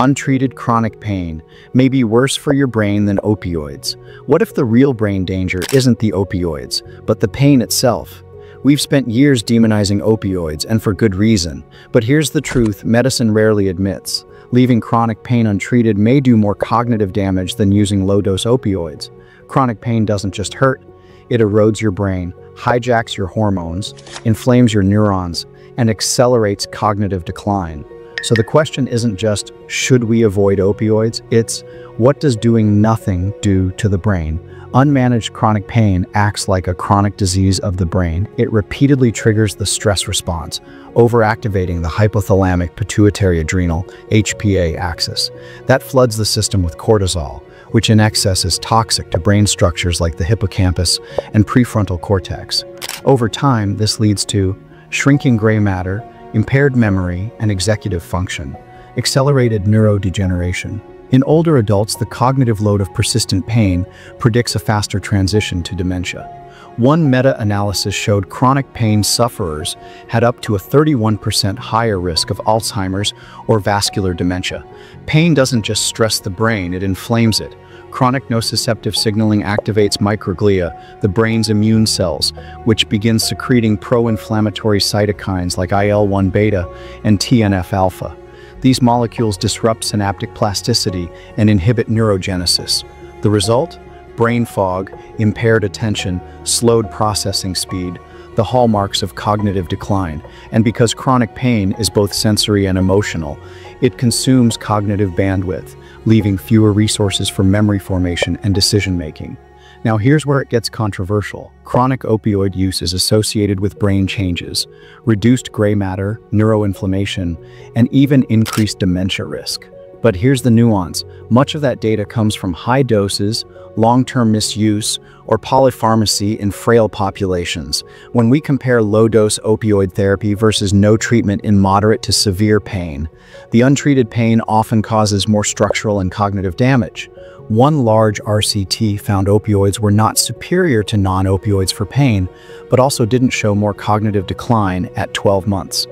Untreated chronic pain may be worse for your brain than opioids. What if the real brain danger isn't the opioids, but the pain itself? We've spent years demonizing opioids, and for good reason. But here's the truth medicine rarely admits. Leaving chronic pain untreated may do more cognitive damage than using low-dose opioids. Chronic pain doesn't just hurt, it erodes your brain, hijacks your hormones, inflames your neurons, and accelerates cognitive decline. So the question isn't just, should we avoid opioids? It's, what does doing nothing do to the brain? Unmanaged chronic pain acts like a chronic disease of the brain. It repeatedly triggers the stress response, overactivating the hypothalamic pituitary adrenal HPA axis. That floods the system with cortisol, which in excess is toxic to brain structures like the hippocampus and prefrontal cortex. Over time, this leads to shrinking gray matter, impaired memory and executive function, accelerated neurodegeneration. In older adults, the cognitive load of persistent pain predicts a faster transition to dementia. One meta-analysis showed chronic pain sufferers had up to a 31% higher risk of Alzheimer's or vascular dementia. Pain doesn't just stress the brain, it inflames it. Chronic nociceptive signaling activates microglia, the brain's immune cells, which begin secreting pro-inflammatory cytokines like IL-1 beta and TNF-alpha. These molecules disrupt synaptic plasticity and inhibit neurogenesis. The result? Brain fog, impaired attention, slowed processing speed, the hallmarks of cognitive decline. And because chronic pain is both sensory and emotional, it consumes cognitive bandwidth, leaving fewer resources for memory formation and decision-making. Now here's where it gets controversial. Chronic opioid use is associated with brain changes, reduced gray matter, neuroinflammation, and even increased dementia risk. But here's the nuance. Much of that data comes from high doses, long-term misuse, or polypharmacy in frail populations. When we compare low-dose opioid therapy versus no treatment in moderate to severe pain, the untreated pain often causes more structural and cognitive damage. One large RCT found opioids were not superior to non-opioids for pain, but also didn't show more cognitive decline at 12 months.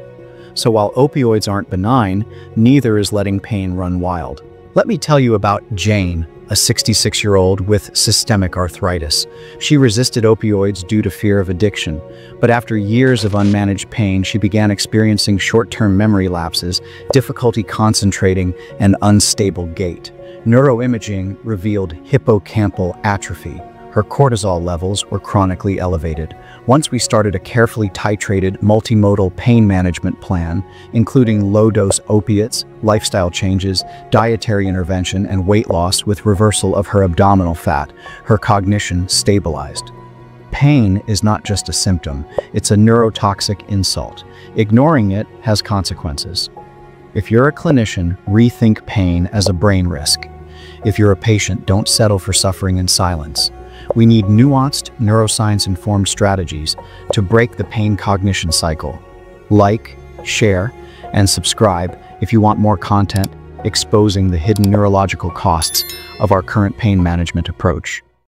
So while opioids aren't benign, neither is letting pain run wild. Let me tell you about Jane, a 66-year-old with systemic arthritis. She resisted opioids due to fear of addiction, but after years of unmanaged pain, she began experiencing short-term memory lapses, difficulty concentrating, and unstable gait. Neuroimaging revealed hippocampal atrophy. Her cortisol levels were chronically elevated. Once we started a carefully titrated multimodal pain management plan, including low-dose opiates, lifestyle changes, dietary intervention, and weight loss with reversal of her abdominal fat, her cognition stabilized. Pain is not just a symptom, it's a neurotoxic insult. Ignoring it has consequences. If you're a clinician, rethink pain as a brain risk. If you're a patient, don't settle for suffering in silence. We need nuanced, neuroscience-informed strategies to break the pain-cognition cycle. Like, share, and subscribe if you want more content exposing the hidden neurological costs of our current pain management approach.